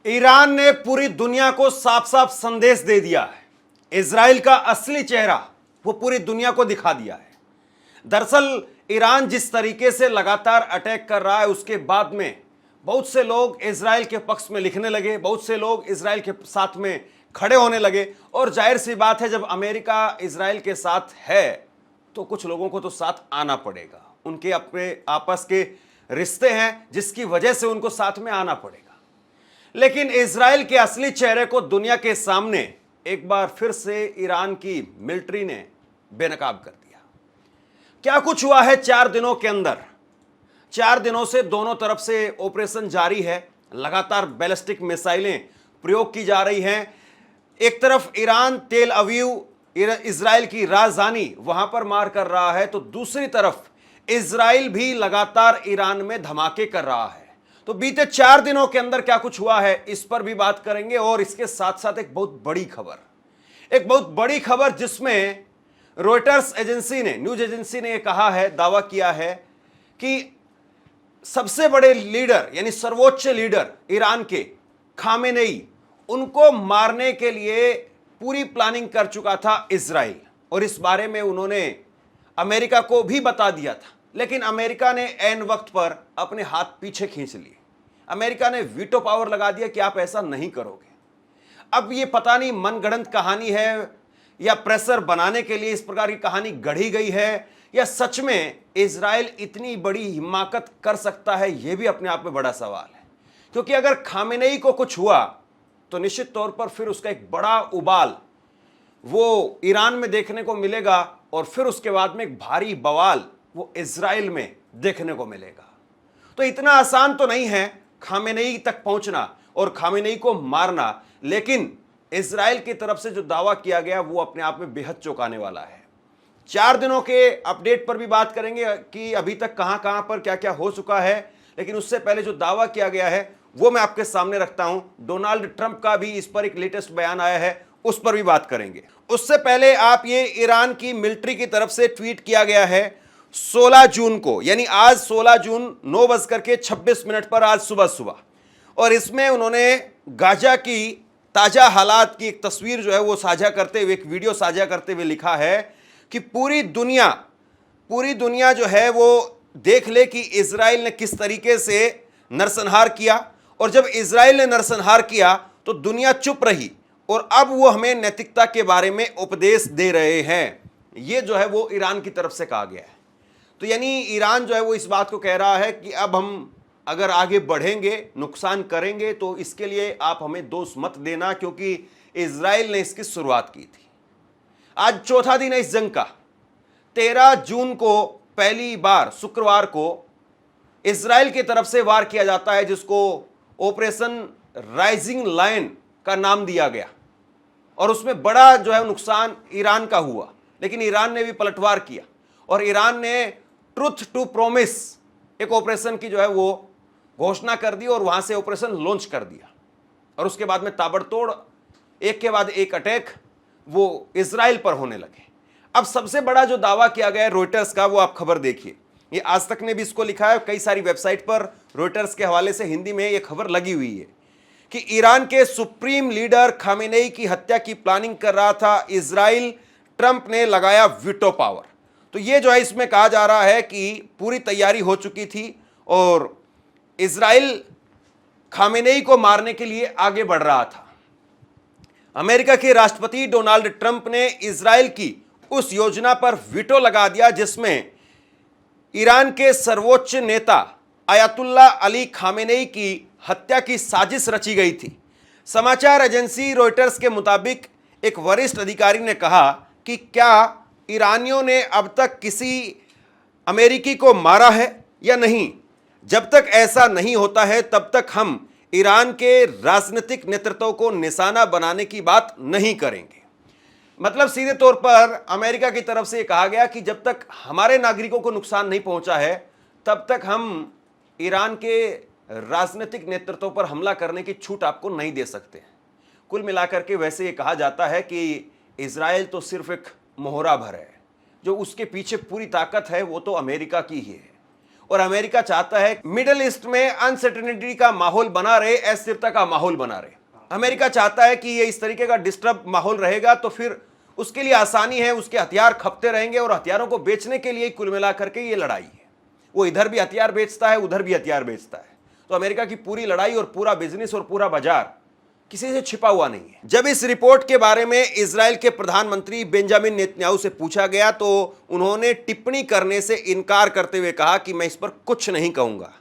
Iran ने पूरी दुनिया को साफ साफ संदेश दे दिया है। इजराइल का असली चेहरा वो पूरी दुनिया को दिखा दिया है। दरअसल ईरान जिस तरीके से लगातार अटैक कर रहा है, उसके बाद में बहुत से लोग इजराइल के पक्ष में लिखने लगे, बहुत से लोग इजराइल के साथ में खड़े होने लगे। और जाहिर सी बात है, जब अमेरिका इजराइल के साथ है तो कुछ लोगों को तो साथ आना पड़ेगा। उनके अपने आपस के रिश्ते हैं जिसकी वजह से उनको साथ में आना पड़ेगा। लेकिन इजराइल के असली चेहरे को दुनिया के सामने एक बार फिर से ईरान की मिलिट्री ने बेनकाब कर दिया। क्या कुछ हुआ है 4 दिनों के अंदर? 4 दिनों से दोनों तरफ से ऑपरेशन जारी है। लगातार बैलिस्टिक मिसाइलें प्रयोग की जा रही हैं। एक तरफ ईरान तेल अवीव इजराइल की राजधानी वहां पर मार कर रहा है, तो दूसरी तरफ इजराइल भी लगातार ईरान में धमाके कर रहा है। तो बीते 4 दिनों के अंदर क्या कुछ हुआ है, इस पर भी बात करेंगे। और इसके साथ साथ एक बहुत बड़ी खबर जिसमें रॉयटर्स एजेंसी ने, न्यूज एजेंसी ने यह कहा है, दावा किया है कि सबसे बड़े लीडर यानी सर्वोच्च लीडर ईरान के खामेनेई, उनको मारने के लिए पूरी प्लानिंग कर चुका था इजराइल। और इस बारे में उन्होंने अमेरिका को भी बता दिया था, लेकिन अमेरिका ने ऐन वक्त पर अपने हाथ पीछे खींच लिए। अमेरिका ने वीटो पावर लगा दिया कि आप ऐसा नहीं करोगे। अब ये पता नहीं मनगढ़ंत कहानी है या प्रेशर बनाने के लिए इस प्रकार की कहानी गढ़ी गई है, या सच में इजराइल इतनी बड़ी हिमाकत कर सकता है, यह भी अपने आप में बड़ा सवाल है। क्योंकि अगर खामेनेई को कुछ हुआ तो निश्चित तौर पर फिर उसका एक बड़ा उबाल वो ईरान में देखने को मिलेगा, और फिर उसके बाद में एक भारी बवाल वो इजराइल में देखने को मिलेगा। तो इतना आसान तो नहीं है खामेनेई तक पहुंचना और खामेनेई को मारना, लेकिन इजराइल की तरफ से जो दावा किया गया वो अपने आप में बेहद चौंकाने वाला है। 4 दिनों के अपडेट पर भी बात करेंगे कि अभी तक कहां कहां पर क्या क्या हो चुका है, लेकिन उससे पहले जो दावा किया गया है वो मैं आपके सामने रखता हूं। डोनाल्ड ट्रंप का भी इस पर एक लेटेस्ट बयान आया है, उस पर भी बात करेंगे। उससे पहले आप ये ईरान की मिलिट्री की तरफ से ट्वीट किया गया है 16 जून को, यानी आज 16 जून 9:26 पर, आज सुबह, और इसमें उन्होंने गाजा की ताजा हालात की एक तस्वीर जो है वो साझा करते हुए, एक वीडियो साझा करते हुए लिखा है कि पूरी दुनिया जो है वो देख ले कि इजराइल ने किस तरीके से नरसंहार किया। और जब इजराइल ने नरसंहार किया तो दुनिया चुप रही, और अब वो हमें नैतिकता के बारे में उपदेश दे रहे हैं। ये जो है वो ईरान की तरफ से कहा गया है। तो यानी ईरान जो है वो इस बात को कह रहा है कि अब हम अगर आगे बढ़ेंगे, नुकसान करेंगे, तो इसके लिए आप हमें दोष मत देना, क्योंकि इजराइल ने इसकी शुरुआत की थी। आज चौथा दिन है इस जंग का। 13 जून को पहली बार शुक्रवार को इजराइल की तरफ से वार किया जाता है, जिसको ऑपरेशन राइजिंग लायन का नाम दिया गया। और उसमें बड़ा जो है नुकसान ईरान का हुआ, लेकिन ईरान ने भी पलटवार किया और ईरान ने ट्रुथ टू प्रोमिस एक ऑपरेशन की जो है वो घोषणा कर दी, और वहां से ऑपरेशन लॉन्च कर दिया। और उसके बाद में ताबड़तोड़ एक के बाद एक अटैक वो इजराइल पर होने लगे। अब सबसे बड़ा जो दावा किया गया है रॉयटर्स का, वो आप खबर देखिए। ये आज तक ने भी इसको लिखा है, कई सारी वेबसाइट पर रॉयटर्स के हवाले से हिंदी में ये खबर लगी हुई है कि ईरान के सुप्रीम लीडर खामेनेई की हत्या की प्लानिंग कर रहा था इजराइल, ट्रंप ने लगाया वीटो पावर। तो ये जो है इसमें कहा जा रहा है कि पूरी तैयारी हो चुकी थी और इजराइल खामेनेई को मारने के लिए आगे बढ़ रहा था। अमेरिका के राष्ट्रपति डोनाल्ड ट्रंप ने इजराइल की उस योजना पर वीटो लगा दिया जिसमें ईरान के सर्वोच्च नेता अयातुल्ला अली खामेनेई की हत्या की साजिश रची गई थी। समाचार एजेंसी रॉयटर्स के मुताबिक एक वरिष्ठ अधिकारी ने कहा कि क्या ईरानियों ने अब तक किसी अमेरिकी को मारा है या नहीं। जब तक ऐसा नहीं होता है तब तक हम ईरान के राजनीतिक नेतृत्व को निशाना बनाने की बात नहीं करेंगे। मतलब सीधे तौर पर अमेरिका की तरफ से कहा गया कि जब तक हमारे नागरिकों को नुकसान नहीं पहुंचा है तब तक हम ईरान के राजनीतिक नेतृत्व पर हमला करने की छूट आपको नहीं दे सकते। कुल मिलाकर के वैसे ये कहा जाता है कि इजराइल तो सिर्फ एक मोहरा भर है, जो उसके पीछे पूरी ताकत है वो तो अमेरिका की ही है। और अमेरिका चाहता है मिडिल ईस्ट में अनसर्टेनिटी का माहौल बना रहे, अस्थिरता का माहौल बना रहे। अमेरिका चाहता है कि ये इस तरीके का डिस्टर्ब माहौल रहेगा तो फिर उसके लिए आसानी है, उसके हथियार खपते रहेंगे और हथियारों को बेचने के लिए कुल मिलाकर के ये लड़ाई है। वो इधर भी हथियार बेचता है, उधर भी हथियार बेचता है। तो अमेरिका की पूरी लड़ाई और पूरा बिजनेस और पूरा बाजार किसी से छिपा हुआ नहीं है। जब इस रिपोर्ट के बारे में इजराइल के प्रधानमंत्री बेंजामिन नेतन्याहू से पूछा गया तो उन्होंने टिप्पणी करने से इनकार करते हुए कहा कि मैं इस पर कुछ नहीं कहूंगा।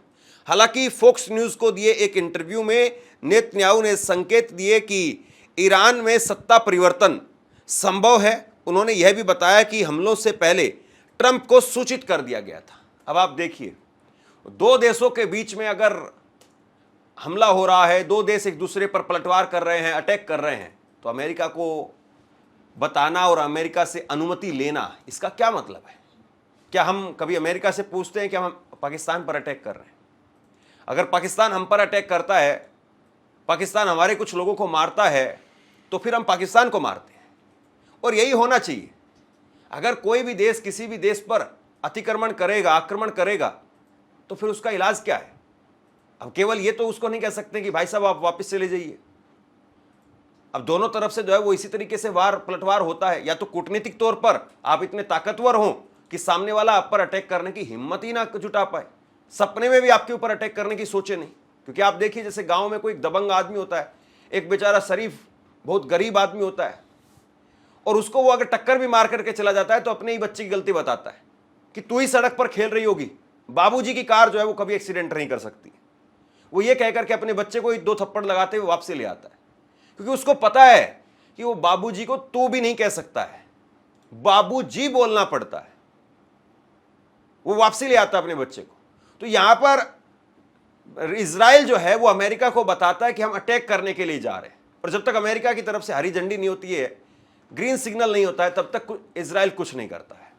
हालांकि फॉक्स न्यूज को दिए एक इंटरव्यू में नेतन्याहू ने संकेत दिए कि ईरान में सत्ता परिवर्तन संभव है। उन्होंने यह भी बताया कि हमलों से पहले ट्रंप को सूचित कर दिया गया था। अब आप देखिए, दो देशों के बीच में अगर हमला हो रहा है, दो देश एक दूसरे पर पलटवार कर रहे हैं, अटैक कर रहे हैं, तो अमेरिका को बताना और अमेरिका से अनुमति लेना, इसका क्या मतलब है? क्या हम कभी अमेरिका से पूछते हैं कि हम पाकिस्तान पर अटैक कर रहे हैं? अगर पाकिस्तान हम पर अटैक करता है, पाकिस्तान हमारे कुछ लोगों को मारता है, तो फिर हम पाकिस्तान को मारते हैं। और यही होना चाहिए। अगर कोई भी देश किसी भी देश पर अतिक्रमण करेगा, आक्रमण करेगा, तो फिर उसका इलाज क्या है? अब केवल ये तो उसको नहीं कह सकते कि भाई साहब आप वापस चले जाइए। अब दोनों तरफ से जो है वो इसी तरीके से वार पलटवार होता है। या तो कूटनीतिक तौर पर आप इतने ताकतवर हो कि सामने वाला आप पर अटैक करने की हिम्मत ही ना जुटा पाए, सपने में भी आपके ऊपर अटैक करने की सोचे नहीं। क्योंकि आप देखिए, जैसे गांव में कोई दबंग आदमी होता है, एक बेचारा शरीफ बहुत गरीब आदमी होता है, और उसको वो अगर टक्कर भी मार करके चला जाता है तो अपने ही बच्चे की गलती बताता है कि तू ही सड़क पर खेल रही होगी, बाबूजी की कार जो है वो कभी एक्सीडेंट नहीं कर सकती। वो ये कहकर के अपने बच्चे को ही दो थप्पड़ लगाते हुए वापसी ले आता है, क्योंकि उसको पता है कि वो बाबूजी को तू भी नहीं कह सकता है, बाबूजी बोलना पड़ता है। वो वापसी ले आता है अपने बच्चे को। तो यहां पर इजराइल जो है वो अमेरिका को बताता है कि हम अटैक करने के लिए जा रहे हैं, और जब तक अमेरिका की तरफ से हरी झंडी नहीं होती है, ग्रीन सिग्नल नहीं होता है, तब तक इजराइल कुछ नहीं करता है।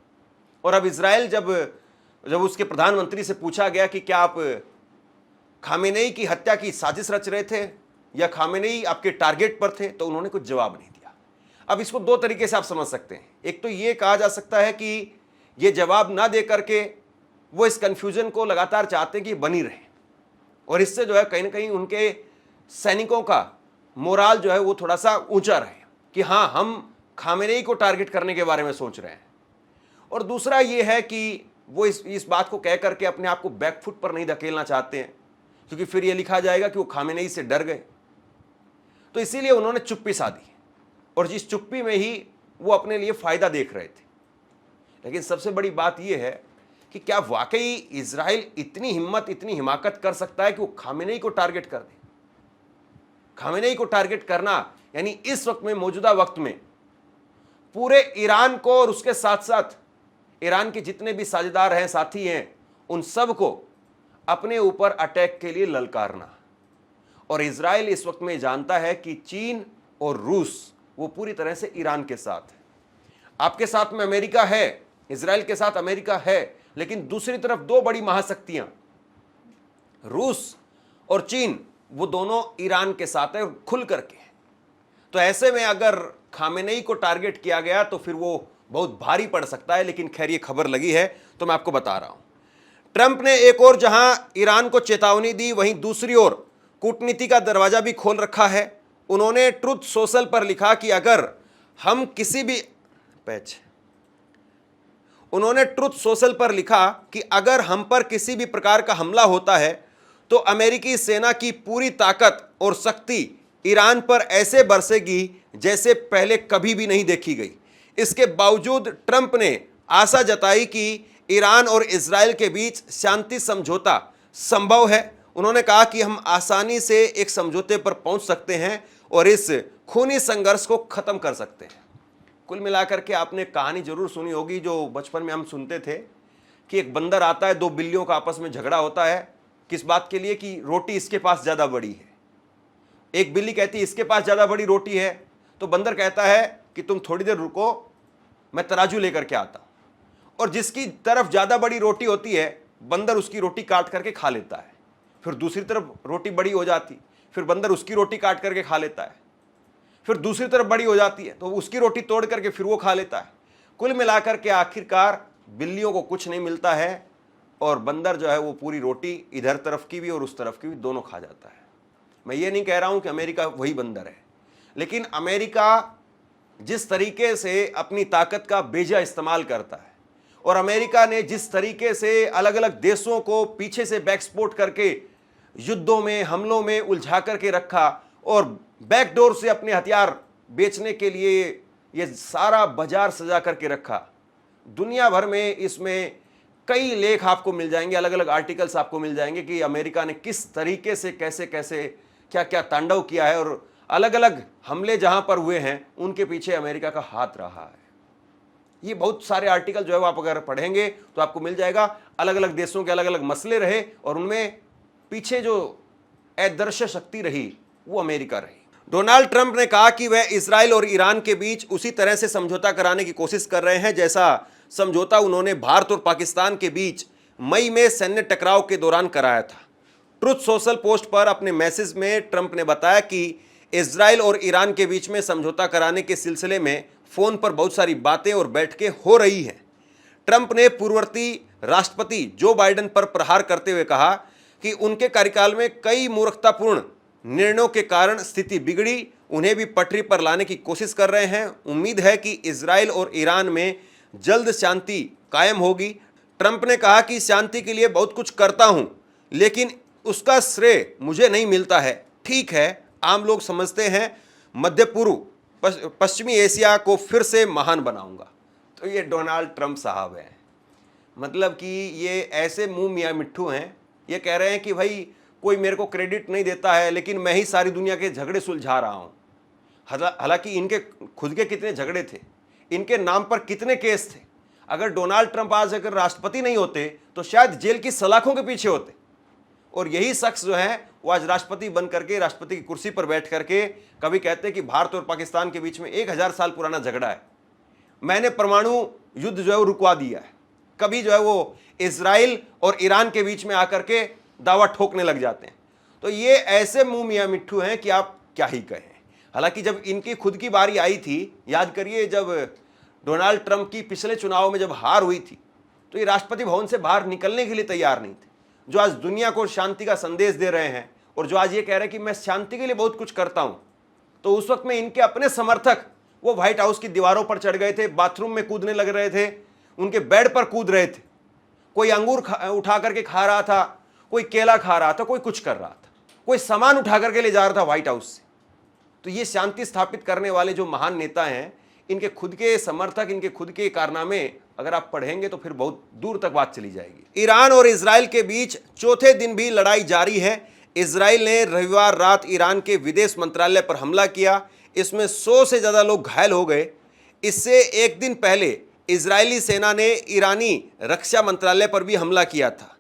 और अब इजराइल जब उसके प्रधानमंत्री से पूछा गया कि क्या आप खामेनेई की हत्या की साजिश रच रहे थे या खामेनेई आपके टारगेट पर थे, तो उन्होंने कुछ जवाब नहीं दिया। अब इसको दो तरीके से आप समझ सकते हैं। एक तो ये कहा जा सकता है कि ये जवाब ना दे करके वो इस कंफ्यूजन को लगातार चाहते हैं कि बनी रहे, और इससे जो है कहीं ना कहीं उनके सैनिकों का मोराल जो है वो थोड़ा सा ऊंचा रहे कि हाँ, हम खामेनेई को टारगेट करने के बारे में सोच रहे हैं। और दूसरा ये है कि वो इस बात को कह करके अपने आप को बैकफुट पर नहीं धकेलना चाहते हैं, क्योंकि फिर ये लिखा जाएगा कि वो खामेनेई से डर गए। तो इसीलिए उन्होंने चुप्पी साधी, और जिस चुप्पी में ही वो अपने लिए फायदा देख रहे थे। लेकिन सबसे बड़ी बात यह है कि क्या वाकई इजराइल इतनी हिम्मत, इतनी हिमाकत कर सकता है कि वो खामेनेई को टारगेट कर दे? खामेनेई को टारगेट करना यानी इस वक्त में, मौजूदा वक्त में, पूरे ईरान को और उसके साथ साथ ईरान के जितने भी साझेदार हैं, साथी हैं, उन सब को अपने ऊपर अटैक के लिए ललकारना। और इजराइल इस वक्त में जानता है कि चीन और रूस वो पूरी तरह से ईरान के साथ है। आपके साथ में अमेरिका है, इजराइल के साथ अमेरिका है, लेकिन दूसरी तरफ दो बड़ी महाशक्तियां रूस और चीन, वो दोनों ईरान के साथ है, खुल करके। तो ऐसे में अगर खामेनेई को टारगेट किया गया तो फिर वो बहुत भारी पड़ सकता है। लेकिन खैर, ये खबर लगी है तो मैं आपको बता रहा हूं। ट्रंप ने एक और जहां ईरान को चेतावनी दी, वहीं दूसरी ओर कूटनीति का दरवाजा भी खोल रखा है। उन्होंने ट्रुथ सोशल पर लिखा कि अगर हम किसी भी उन्होंने ट्रुथ सोशल पर लिखा कि अगर हम पर किसी भी प्रकार का हमला होता है तो अमेरिकी सेना की पूरी ताकत और शक्ति ईरान पर ऐसे बरसेगी जैसे पहले कभी भी नहीं देखी गई। इसके बावजूद ट्रंप ने आशा जताई कि ईरान और इजराइल के बीच शांति समझौता संभव है। उन्होंने कहा कि हम आसानी से एक समझौते पर पहुंच सकते हैं और इस खूनी संघर्ष को खत्म कर सकते हैं। कुल मिलाकर के आपने कहानी जरूर सुनी होगी जो बचपन में हम सुनते थे कि एक बंदर आता है, दो बिल्लियों का आपस में झगड़ा होता है, किस बात के लिए कि रोटी इसके पास ज़्यादा बड़ी है। एक बिल्ली कहती है इसके पास ज़्यादा बड़ी रोटी है, तो बंदर कहता है कि तुम थोड़ी देर रुको, मैं तराजू लेकर के आता हूँ। और जिसकी तरफ ज़्यादा बड़ी रोटी होती है, बंदर उसकी रोटी काट करके खा लेता है। फिर दूसरी तरफ रोटी बड़ी हो जाती, फिर बंदर उसकी रोटी काट करके खा लेता है। फिर दूसरी तरफ बड़ी हो जाती है तो उसकी रोटी तोड़ करके फिर वो खा लेता है। कुल मिलाकर के आखिरकार बिल्लियों को कुछ नहीं मिलता है, और बंदर जो है वो पूरी रोटी इधर तरफ की भी और उस तरफ की भी दोनों खा जाता है। मैं ये नहीं कह रहा हूं कि अमेरिका वही बंदर है, लेकिन अमेरिका जिस तरीके से अपनी ताकत का बेजा इस्तेमाल करता है और अमेरिका ने जिस तरीके से अलग अलग देशों को पीछे से बैकस्पोर्ट करके युद्धों में, हमलों में उलझा करके रखा और बैकडोर से अपने हथियार बेचने के लिए ये सारा बाजार सजा करके रखा। दुनिया भर में इसमें कई लेख आपको मिल जाएंगे, अलग अलग आर्टिकल्स आपको मिल जाएंगे कि अमेरिका ने किस तरीके से कैसे कैसे क्या क्या तांडव किया है और अलग अलग हमले जहां पर हुए हैं उनके पीछे अमेरिका का हाथ रहा है। ये बहुत सारे आर्टिकल जो है वो आप अगर पढ़ेंगे तो आपको मिल जाएगा। अलग अलग देशों के अलग अलग मसले रहे और उनमें पीछे जो अदृश्य शक्ति रही वो अमेरिका रही। डोनाल्ड ट्रंप ने कहा कि वह इजराइल और ईरान के बीच उसी तरह से समझौता कराने की कोशिश कर रहे हैं जैसा समझौता उन्होंने भारत और पाकिस्तान के बीच मई में सैन्य टकराव के दौरान कराया था। ट्रुथ सोशल पोस्ट पर अपने मैसेज में ट्रंप ने बताया कि इजराइल और ईरान के बीच में समझौता कराने के सिलसिले में फोन पर बहुत सारी बातें और बैठकें हो रही हैं। ट्रंप ने पूर्ववर्ती राष्ट्रपति जो बाइडेन पर प्रहार करते हुए कहा कि उनके कार्यकाल में कई मूर्खतापूर्ण निर्णयों के कारण स्थिति बिगड़ी, उन्हें भी पटरी पर लाने की कोशिश कर रहे हैं। उम्मीद है कि इजराइल और ईरान में जल्द शांति कायम होगी। ट्रंप ने कहा कि शांति के लिए बहुत कुछ करता हूं, लेकिन उसका श्रेय मुझे नहीं मिलता है। ठीक है, आम लोग समझते हैं मध्य पूर्व पश्चिमी एशिया को फिर से महान बनाऊंगा। तो ये डोनाल्ड ट्रंप साहब हैं, मतलब कि ये ऐसे मुंह मियाँ मिट्ठू हैं। ये कह रहे हैं कि भाई कोई मेरे को क्रेडिट नहीं देता है, लेकिन मैं ही सारी दुनिया के झगड़े सुलझा रहा हूँ। हालांकि इनके खुद के कितने झगड़े थे, इनके नाम पर कितने केस थे। अगर डोनाल्ड ट्रंप आज अगर राष्ट्रपति नहीं होते तो शायद जेल की सलाखों के पीछे होते, और यही शख्स जो है वो आज राष्ट्रपति बन करके राष्ट्रपति की कुर्सी पर बैठ करके कभी कहते हैं कि भारत और पाकिस्तान के बीच में 1000 साल पुराना झगड़ा है, मैंने परमाणु युद्ध जो है वो रुकवा दिया है। कभी जो है वो इजराइल और ईरान के बीच में आकर के दावा ठोकने लग जाते हैं। तो ये ऐसे मुंह मियाँ मिट्ठू हैं कि आप क्या ही कहें। हालांकि जब इनकी खुद की बारी आई थी, याद करिए जब डोनाल्ड ट्रंप की पिछले चुनाव में जब हार हुई थी, तो ये राष्ट्रपति भवन से बाहर निकलने के लिए तैयार नहीं थे। जो आज दुनिया को शांति का संदेश दे रहे हैं और जो आज ये कह रहे हैं कि मैं शांति के लिए बहुत कुछ करता हूं, तो उस वक्त में इनके अपने समर्थक वो व्हाइट हाउस की दीवारों पर चढ़ गए थे, बाथरूम में कूदने लग रहे थे, उनके बेड पर कूद रहे थे। कोई अंगूर उठा करके खा रहा था, कोई केला खा रहा था, कोई कुछ कर रहा था, कोई सामान उठा करके ले जा रहा था व्हाइट हाउस से। तो ये शांति स्थापित करने वाले जो महान नेता हैं, इनके खुद के समर्थक, इनके खुद के कारनामे अगर आप पढ़ेंगे तो फिर बहुत दूर तक बात चली जाएगी। ईरान और इजराइल के बीच चौथे दिन भी लड़ाई जारी है। इजराइल ने रविवार रात ईरान के विदेश मंत्रालय पर हमला किया, इसमें 100 से ज़्यादा लोग घायल हो गए। इससे एक दिन पहले इजरायली सेना ने ईरानी रक्षा मंत्रालय पर भी हमला किया था।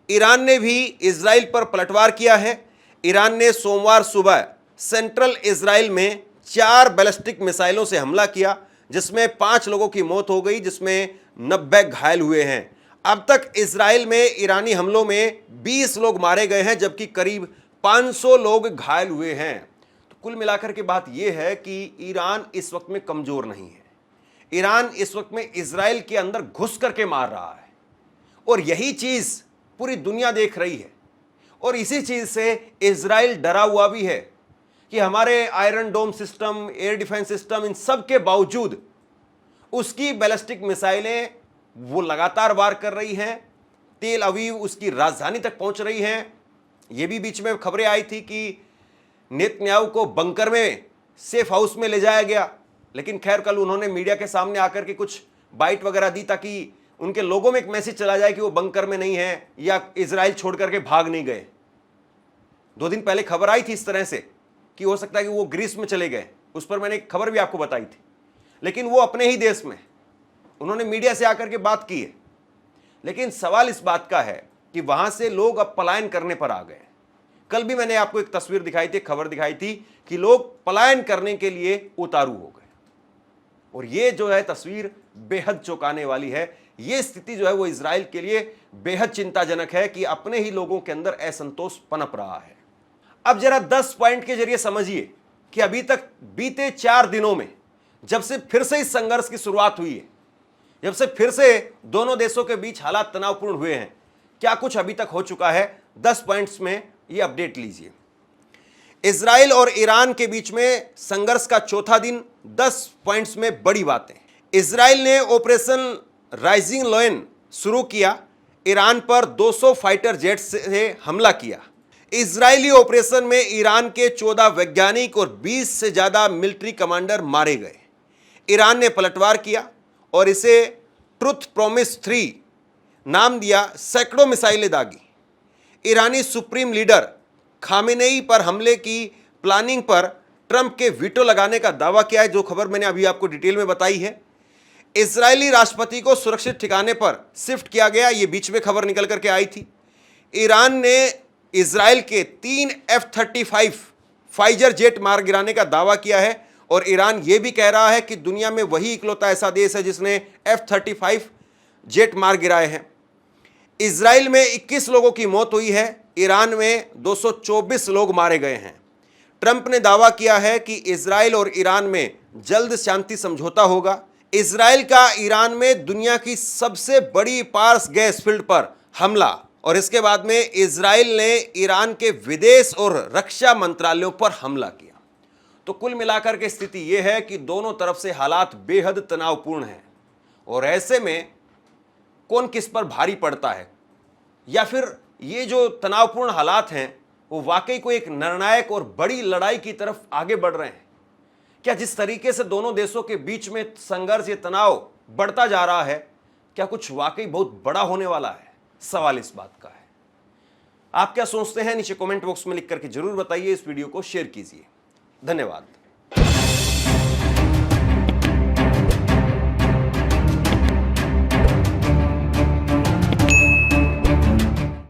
ईरान ने भी इजराइल पर पलटवार किया है। ईरान ने सोमवार सुबह सेंट्रल इजराइल में 4 बैलिस्टिक मिसाइलों से हमला किया, जिसमें 5 लोगों की मौत हो गई, जिसमें 90 घायल हुए हैं। अब तक इजराइल में ईरानी हमलों में 20 लोग मारे गए हैं, जबकि करीब 500 लोग घायल हुए हैं। तो कुल मिलाकर के बात यह है कि ईरान इस वक्त में कमजोर नहीं है। ईरान इस वक्त में इजराइल के अंदर घुस करके मार रहा है, और यही चीज पूरी दुनिया देख रही है। और इसी चीज से इजराइल डरा हुआ भी है कि हमारे आयरन डोम सिस्टम, एयर डिफेंस सिस्टम, इन सब के बावजूद उसकी बैलिस्टिक मिसाइलें वो लगातार वार कर रही हैं। तेल अवीव उसकी राजधानी तक पहुंच रही हैं। ये भी बीच में खबरें आई थी कि नेतन्याहू को बंकर में, सेफ हाउस में ले जाया गया, लेकिन खैर कल उन्होंने मीडिया के सामने आकर के कुछ बाइट वगैरह दी ताकि उनके लोगों में एक मैसेज चला जाए कि वो बंकर में नहीं है या इजराइल छोड़ करके भाग नहीं गए। 2 दिन पहले खबर आई थी इस तरह से कि हो सकता है कि वो ग्रीस में चले गए, उस पर मैंने एक खबर भी आपको बताई थी। लेकिन वो अपने ही देश में, उन्होंने मीडिया से आकर के बात की है। लेकिन सवाल इस बात का है कि वहां से लोग अब पलायन करने पर आ गए। कल भी मैंने आपको एक तस्वीर दिखाई थी, खबर दिखाई थी कि लोग पलायन करने के लिए उतारू हो गए। और ये जो है तस्वीर बेहद चौंकाने वाली है। ये स्थिति जो है वो इजराइल के लिए बेहद चिंताजनक है कि अपने ही लोगों के अंदर असंतोष पनप रहा है। अब जरा 10 पॉइंट के जरिए समझिए कि अभी तक बीते 4 दिनों में, जब से फिर से इस संघर्ष की शुरुआत हुई है, जब से फिर से दोनों देशों के बीच हालात तनावपूर्ण हुए हैं, क्या कुछ अभी तक हो चुका है, 10 पॉइंट्स में ये अपडेट लीजिए। इजराइल और ईरान के बीच में संघर्ष का चौथा दिन, 10 पॉइंट्स में बड़ी बातें। इजराइल ने ऑपरेशन राइजिंग लायन शुरू किया, ईरान पर 200 फाइटर जेट्स से हमला किया। इजरायली ऑपरेशन में ईरान के 14 वैज्ञानिक और 20 से ज्यादा मिलिट्री कमांडर मारे गए। ईरान ने पलटवार किया और इसे ट्रुथ प्रॉमिस 3 नाम दिया, सैकड़ों मिसाइलें दागी। ईरानी सुप्रीम लीडर खामेनेई पर हमले की प्लानिंग पर ट्रंप के वीटो लगाने का दावा किया है, जो खबर मैंने अभी आपको डिटेल में बताई है। इजरायली राष्ट्रपति को सुरक्षित ठिकाने पर शिफ्ट किया गया, ये बीच में खबर निकल करके आई थी। ईरान ने इजराइल के 3 F-35 फाइजर जेट मार गिराने का दावा किया है और ईरान ये भी कह रहा है कि दुनिया में वही इकलौता ऐसा देश है जिसने F-35 जेट मार गिराए हैं। इजराइल में 21 लोगों की मौत हुई है, ईरान में 224 लोग मारे गए हैं। ट्रंप ने दावा किया है कि इजराइल और ईरान में जल्द शांति समझौता होगा। इजराइल का ईरान में दुनिया की सबसे बड़ी पार्स गैस फील्ड पर हमला और इसके बाद में इजराइल ने ईरान के विदेश और रक्षा मंत्रालयों पर हमला किया। तो कुल मिलाकर के स्थिति यह है कि दोनों तरफ से हालात बेहद तनावपूर्ण हैं और ऐसे में कौन किस पर भारी पड़ता है, या फिर ये जो तनावपूर्ण हालात हैं वो वाकई को एक निर्णायक और बड़ी लड़ाई की तरफ आगे बढ़ रहे हैं क्या? जिस तरीके से दोनों देशों के बीच में संघर्ष, ये तनाव बढ़ता जा रहा है, क्या कुछ वाकई बहुत बड़ा होने वाला है? सवाल इस बात का है। आप क्या सोचते हैं? नीचे कमेंट बॉक्स में लिख करके जरूर बताइए। इस वीडियो को शेयर कीजिए। धन्यवाद।